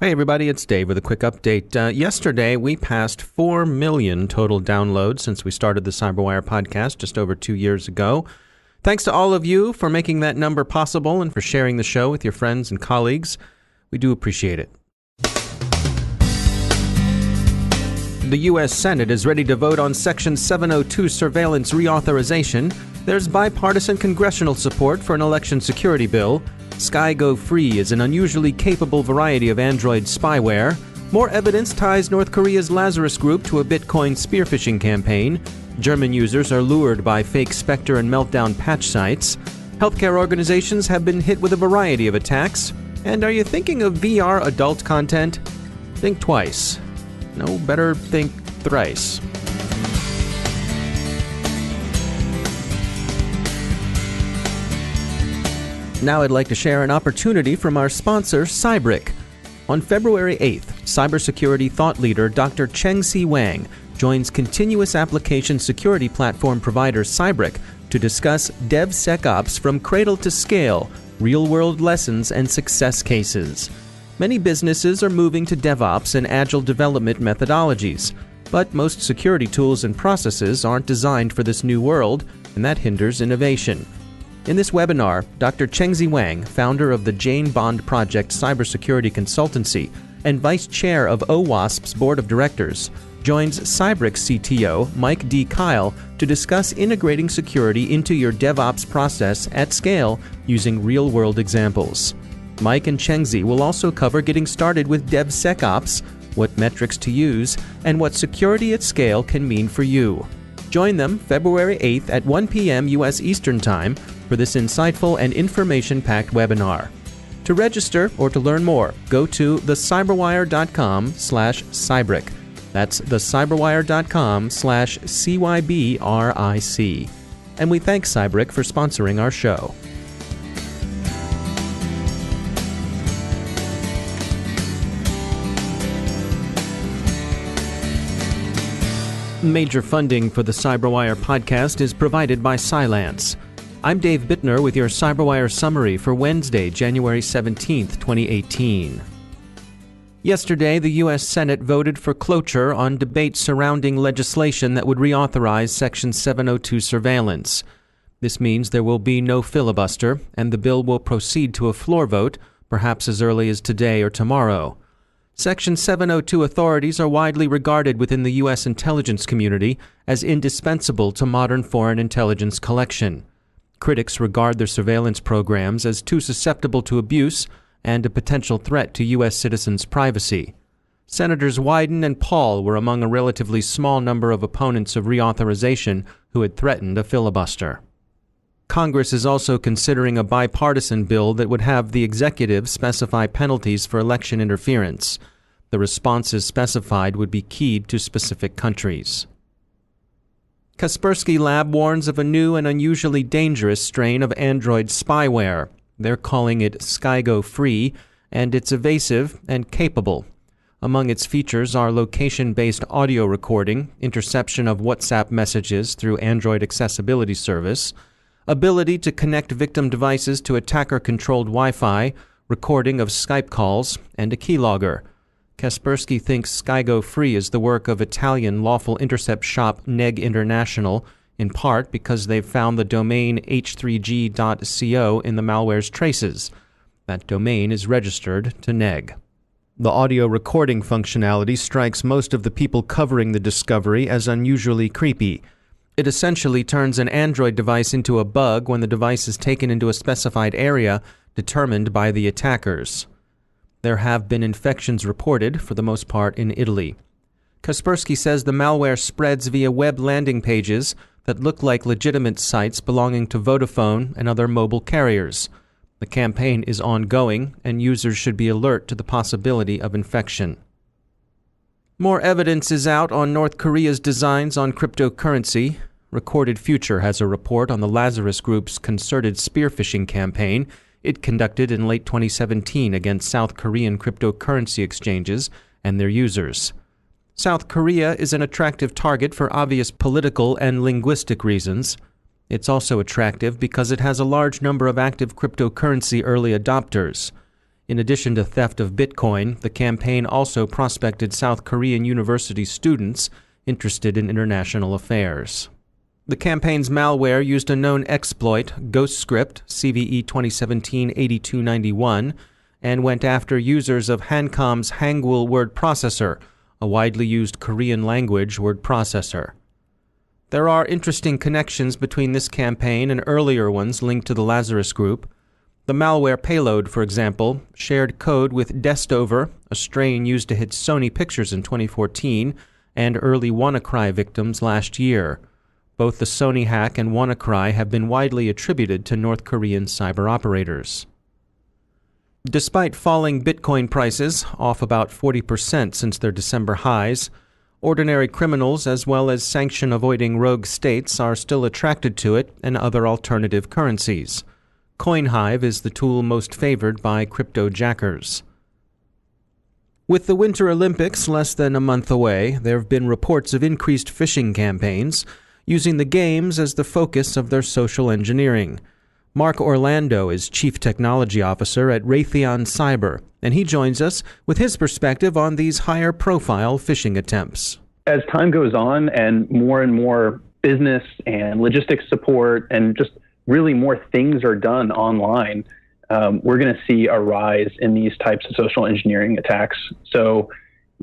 Hey everybody, it's Dave with a quick update. Yesterday, we passed 4 million total downloads since we started the CyberWire podcast just over 2 years ago. Thanks to all of you for making that number possible and for sharing the show with your friends and colleagues. We do appreciate it. The U.S. Senate is ready to vote on Section 702 surveillance reauthorization. There's bipartisan congressional support for an election security bill. Skygofree is an unusually capable variety of Android spyware. More evidence ties North Korea's Lazarus group to a Bitcoin spearphishing campaign. German users are lured by fake Spectre and Meltdown patch sites. Healthcare organizations have been hit with a variety of attacks. And are you thinking of VR adult content? Think twice. No, better think thrice. Now I'd like to share an opportunity from our sponsor, Cybrick. On February 8th, cybersecurity thought leader Dr. Cheng-Si Wang joins continuous application security platform provider Cybrick to discuss DevSecOps from cradle to scale, real-world lessons and success cases. Many businesses are moving to DevOps and agile development methodologies, but most security tools and processes aren't designed for this new world, and that hinders innovation. In this webinar, Dr. Cheng-Si Wang, founder of the Jane Bond Project Cybersecurity Consultancy and vice chair of OWASP's board of directors, joins Cybrick's CTO, Mike D. Kyle, to discuss integrating security into your DevOps process at scale using real-world examples. Mike and Cheng-Si will also cover getting started with DevSecOps, what metrics to use, and what security at scale can mean for you. Join them February 8th at 1 p.m. U.S. Eastern Time for this insightful and information-packed webinar. To register or to learn more, go to thecyberwire.com/Cybrick. That's thecyberwire.com/CYBRIC. And we thank Cybrick for sponsoring our show. Major funding for the CyberWire podcast is provided by Cylance. I'm Dave Bittner with your CyberWire summary for Wednesday, January 17th, 2018. Yesterday, the U.S. Senate voted for cloture on debate surrounding legislation that would reauthorize Section 702 surveillance. This means there will be no filibuster, and the bill will proceed to a floor vote, perhaps as early as today or tomorrow. Section 702 authorities are widely regarded within the U.S. intelligence community as indispensable to modern foreign intelligence collection. Critics regard their surveillance programs as too susceptible to abuse and a potential threat to U.S. citizens' privacy. Senators Wyden and Paul were among a relatively small number of opponents of reauthorization who had threatened a filibuster. Congress is also considering a bipartisan bill that would have the executive specify penalties for election interference. The responses specified would be keyed to specific countries. Kaspersky Lab warns of a new and unusually dangerous strain of Android spyware. They're calling it Skygofree, and it's evasive and capable. Among its features are location-based audio recording, interception of WhatsApp messages through Android Accessibility Service, ability to connect victim devices to attacker-controlled Wi-Fi, recording of Skype calls, and a keylogger. Kaspersky thinks Skygofree is the work of Italian lawful intercept shop Neg International, in part because they've found the domain h3g.co in the malware's traces. That domain is registered to Neg. The audio recording functionality strikes most of the people covering the discovery as unusually creepy. It essentially turns an Android device into a bug when the device is taken into a specified area determined by the attackers. There have been infections reported, for the most part in Italy. Kaspersky says the malware spreads via web landing pages that look like legitimate sites belonging to Vodafone and other mobile carriers. The campaign is ongoing, and users should be alert to the possibility of infection. More evidence is out on North Korea's designs on cryptocurrency. Recorded Future has a report on the Lazarus Group's concerted spearphishing campaign it conducted in late 2017 against South Korean cryptocurrency exchanges and their users. South Korea is an attractive target for obvious political and linguistic reasons. It's also attractive because it has a large number of active cryptocurrency early adopters. In addition to theft of Bitcoin, the campaign also prospected South Korean university students interested in international affairs. The campaign's malware used a known exploit, Ghostscript, CVE 2017-8291, and went after users of Hancom's Hangul word processor, a widely used Korean language word processor. There are interesting connections between this campaign and earlier ones linked to the Lazarus group. The malware payload, for example, shared code with Destover, a strain used to hit Sony Pictures in 2014, and early WannaCry victims last year. Both the Sony hack and WannaCry have been widely attributed to North Korean cyber operators. Despite falling Bitcoin prices, off about 40% since their December highs, ordinary criminals as well as sanction-avoiding rogue states are still attracted to it and other alternative currencies. CoinHive is the tool most favored by crypto-jackers. With the Winter Olympics less than a month away, there have been reports of increased phishing campaigns using the games as the focus of their social engineering. Mark Orlando is Chief Technology Officer at Raytheon Cyber, and he joins us with his perspective on these higher-profile phishing attempts. As time goes on and more business and logistics support and just really more things are done online, we're going to see a rise in these types of social engineering attacks. So,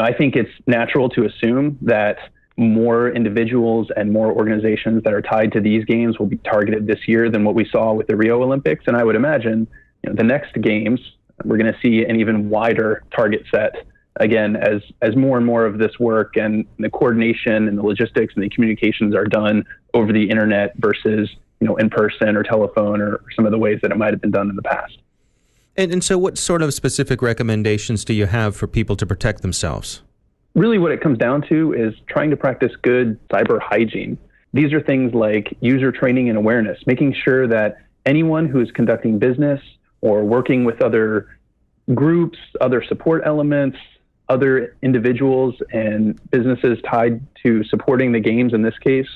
I think it's natural to assume that more individuals and more organizations that are tied to these games will be targeted this year than what we saw with the Rio Olympics. And I would imagine, the next games, we're going to see an even wider target set, again, as more and more of this work and the coordination and the logistics and the communications are done over the internet versus in person or telephone or some of the ways that it might have been done in the past. And so what sort of specific recommendations do you have for people to protect themselves? Really what it comes down to is trying to practice good cyber hygiene. These are things like user training and awareness, making sure that anyone who is conducting business or working with other groups, other support elements, other individuals and businesses tied to supporting the games in this case,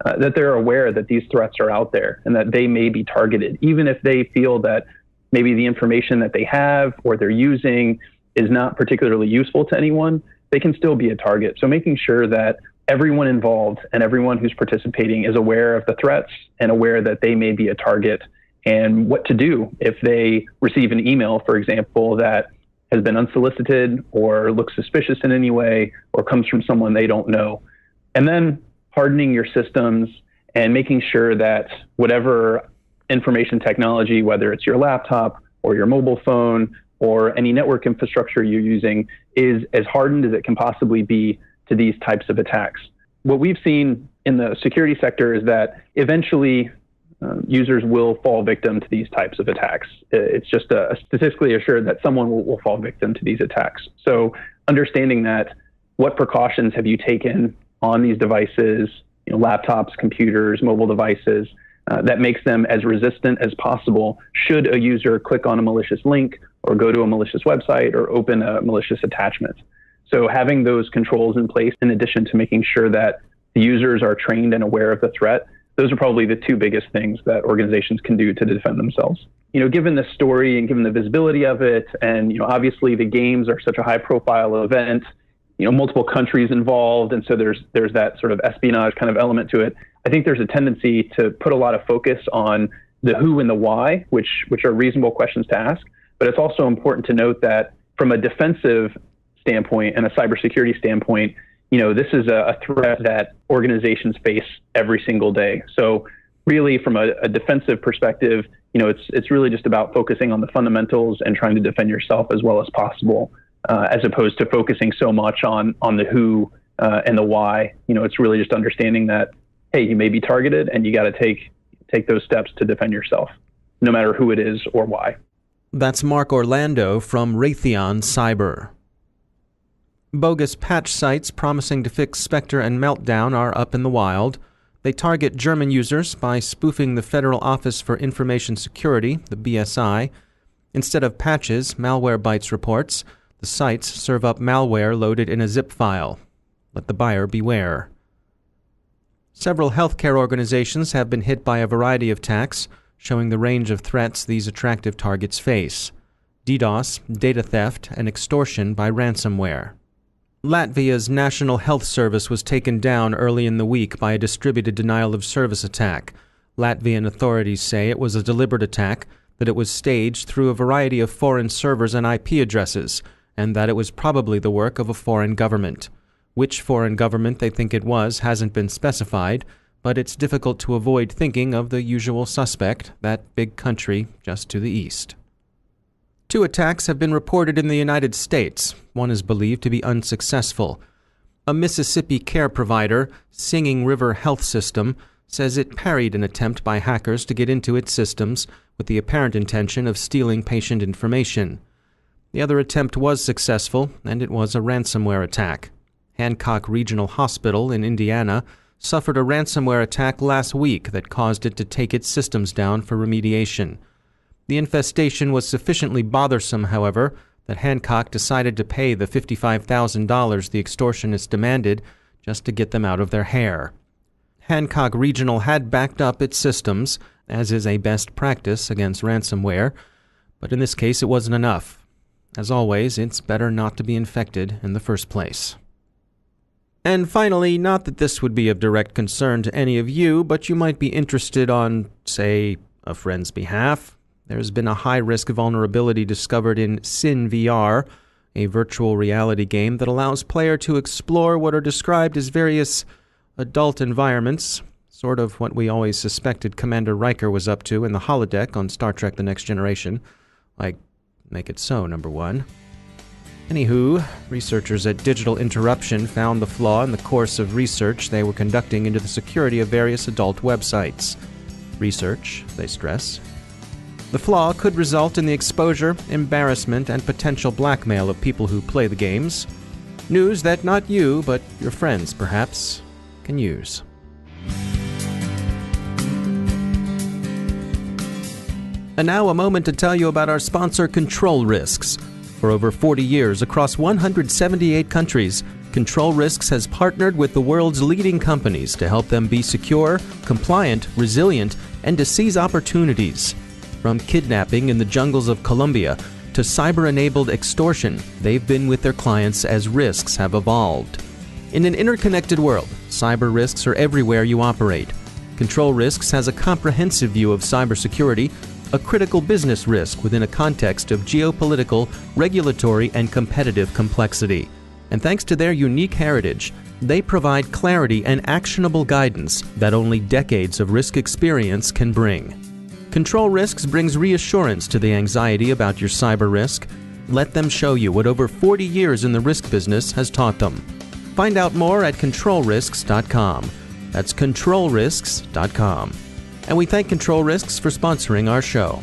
that they're aware that these threats are out there and that they may be targeted, even if they feel that maybe the information that they have or they're using is not particularly useful to anyone, they can still be a target. So making sure that everyone involved and everyone who's participating is aware of the threats and aware that they may be a target and what to do if they receive an email, for example, that has been unsolicited or looks suspicious in any way or comes from someone they don't know. And then hardening your systems and making sure that whatever information technology, whether it's your laptop or your mobile phone or any network infrastructure you're using, is as hardened as it can possibly be to these types of attacks. What we've seen in the security sector is that eventually users will fall victim to these types of attacks. It's just statistically assured that someone will fall victim to these attacks. So understanding that, what precautions have you taken on these devices, laptops, computers, mobile devices, that makes them as resistant as possible should a user click on a malicious link or go to a malicious website or open a malicious attachment. So having those controls in place, in addition to making sure that the users are trained and aware of the threat, those are probably the two biggest things that organizations can do to defend themselves. Given the story and given the visibility of it, and obviously the games are such a high-profile event, multiple countries involved, and so there's that sort of espionage kind of element to it. I think there's a tendency to put a lot of focus on the who and the why, which are reasonable questions to ask. But it's also important to note that from a defensive standpoint and a cybersecurity standpoint, this is a threat that organizations face every single day. So really from a defensive perspective, it's really just about focusing on the fundamentals and trying to defend yourself as well as possible, as opposed to focusing so much on the who and the why. It's really just understanding that, hey, you may be targeted and you got to take those steps to defend yourself, no matter who it is or why. That's Mark Orlando from Raytheon Cyber. Bogus patch sites promising to fix Spectre and Meltdown are up in the wild. They target German users by spoofing the Federal Office for Information Security, the BSI. Instead of patches, Malwarebytes reports, the sites serve up malware loaded in a zip file. Let the buyer beware. Several healthcare organizations have been hit by a variety of attacks, showing the range of threats these attractive targets face. DDoS, data theft, and extortion by ransomware. Latvia's National Health Service was taken down early in the week by a distributed denial-of-service attack. Latvian authorities say it was a deliberate attack, that it was staged through a variety of foreign servers and IP addresses, and that it was probably the work of a foreign government. Which foreign government they think it was hasn't been specified, but it's difficult to avoid thinking of the usual suspect, that big country just to the east. 2 attacks have been reported in the United States. One is believed to be unsuccessful. A Mississippi care provider, Singing River Health System, says it parried an attempt by hackers to get into its systems with the apparent intention of stealing patient information. The other attempt was successful, and it was a ransomware attack. Hancock Regional Hospital in Indiana suffered a ransomware attack last week that caused it to take its systems down for remediation. The infestation was sufficiently bothersome, however, that Hancock decided to pay the $55,000 the extortionists demanded just to get them out of their hair. Hancock Regional had backed up its systems, as is a best practice against ransomware, but in this case it wasn't enough. As always, it's better not to be infected in the first place. And finally, not that this would be of direct concern to any of you, but you might be interested on, say, a friend's behalf. There's been a high-risk vulnerability discovered in SynVR, a virtual reality game that allows player to explore what are described as various adult environments, sort of what we always suspected Commander Riker was up to in the holodeck on Star Trek The Next Generation. Like, make it so, number 1. Anywho, researchers at Digital Interruption found the flaw in the course of research they were conducting into the security of various adult websites. Research, they stress. The flaw could result in the exposure, embarrassment, and potential blackmail of people who play the games. News that not you, but your friends, perhaps, can use. And now a moment to tell you about our sponsor, Control Risks. For over 40 years, across 178 countries, Control Risks has partnered with the world's leading companies to help them be secure, compliant, resilient, and to seize opportunities. From kidnapping in the jungles of Colombia to cyber-enabled extortion, they've been with their clients as risks have evolved. In an interconnected world, cyber risks are everywhere you operate. Control Risks has a comprehensive view of cybersecurity, a critical business risk within a context of geopolitical, regulatory, and competitive complexity. And thanks to their unique heritage, they provide clarity and actionable guidance that only decades of risk experience can bring. Control Risks brings reassurance to the anxiety about your cyber risk. Let them show you what over 40 years in the risk business has taught them. Find out more at controlrisks.com. That's controlrisks.com. And we thank Control Risks for sponsoring our show.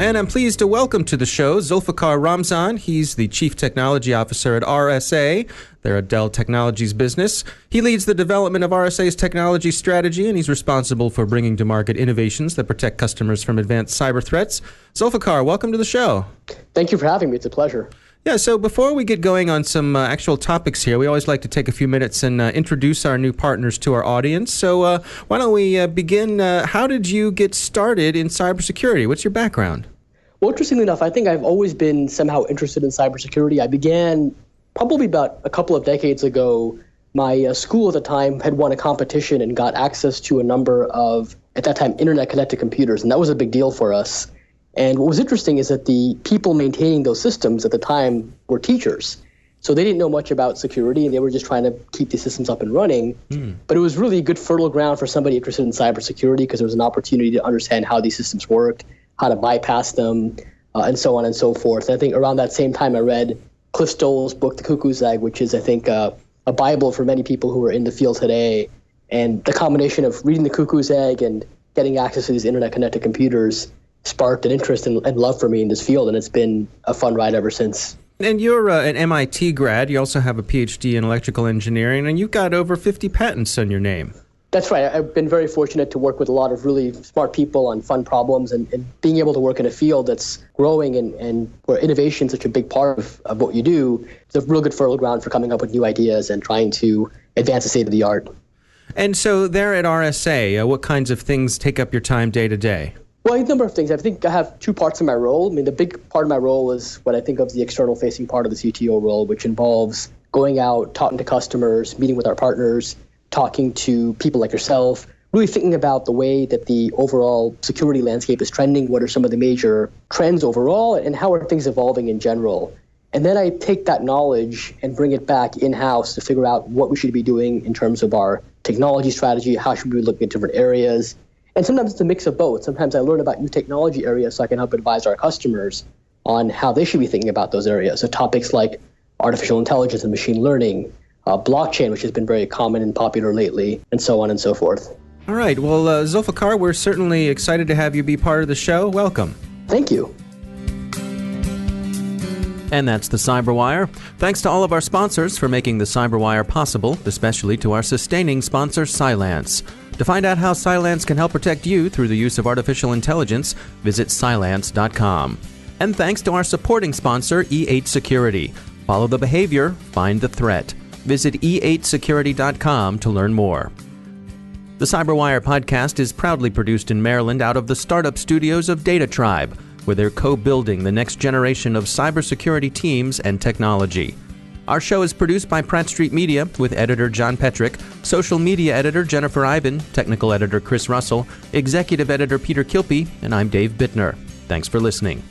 And I'm pleased to welcome to the show Zulfikar Ramzan. He's the Chief Technology Officer at RSA. They're a Dell Technologies business. He leads the development of RSA's technology strategy, and he's responsible for bringing to market innovations that protect customers from advanced cyber threats. Zulfikar, welcome to the show. Thank you for having me. It's a pleasure. Yeah, so before we get going on some actual topics here, we always like to take a few minutes and introduce our new partners to our audience. So why don't we begin? How did you get started in cybersecurity? What's your background? Well, interestingly enough, I think I've always been somehow interested in cybersecurity. I began probably about a couple of decades ago. My school at the time had won a competition and got access to a number of, at that time, internet-connected computers, and that was a big deal for us. And what was interesting is that the people maintaining those systems at the time were teachers. So they didn't know much about security, and they were just trying to keep these systems up and running. But it was really good fertile ground for somebody interested in cybersecurity because there was an opportunity to understand how these systems worked, how to bypass them, and so on and so forth. And I think around that same time I read Cliff Stoll's book, The Cuckoo's Egg, which is, I think, a Bible for many people who are in the field today. And the combination of reading The Cuckoo's Egg and getting access to these internet-connected computers sparked an interest and love for me in this field, and it's been a fun ride ever since. And you're an MIT grad. You also have a PhD in electrical engineering, and you've got over 50 patents on your name. That's right. I've been very fortunate to work with a lot of really smart people on fun problems, and being able to work in a field that's growing and where innovation is such a big part of what you do. It's a real good fertile ground for coming up with new ideas and trying to advance the state of the art. And so there at RSA, what kinds of things take up your time day to day? Well, a number of things. I think I have two parts of my role. I mean, the big part of my role is what I think of as the external-facing part of the CTO role, which involves going out, talking to customers, meeting with our partners, talking to people like yourself, really thinking about the way that the overall security landscape is trending, what are some of the major trends overall, and how are things evolving in general. And then I take that knowledge and bring it back in-house to figure out what we should be doing in terms of our technology strategy, how should we be looking at different areas. And sometimes it's a mix of both. Sometimes I learn about new technology areas so I can help advise our customers on how they should be thinking about those areas. So topics like artificial intelligence and machine learning, blockchain, which has been very common and popular lately, and so on and so forth. All right. Well, Zulfikar, we're certainly excited to have you be part of the show. Welcome. Thank you. And that's the Cyberwire. Thanks to all of our sponsors for making the Cyberwire possible, especially to our sustaining sponsor, Cylance. To find out how Cylance can help protect you through the use of artificial intelligence, visit Cylance.com. And thanks to our supporting sponsor, E8 Security. Follow the behavior, find the threat. Visit e8security.com to learn more. The Cyberwire podcast is proudly produced in Maryland out of the startup studios of Data Tribe, where they're co-building the next generation of cybersecurity teams and technology. Our show is produced by Pratt Street Media with editor John Petrick, social media editor Jennifer Ivan, technical editor Chris Russell, executive editor Peter Kilpie, and I'm Dave Bittner. Thanks for listening.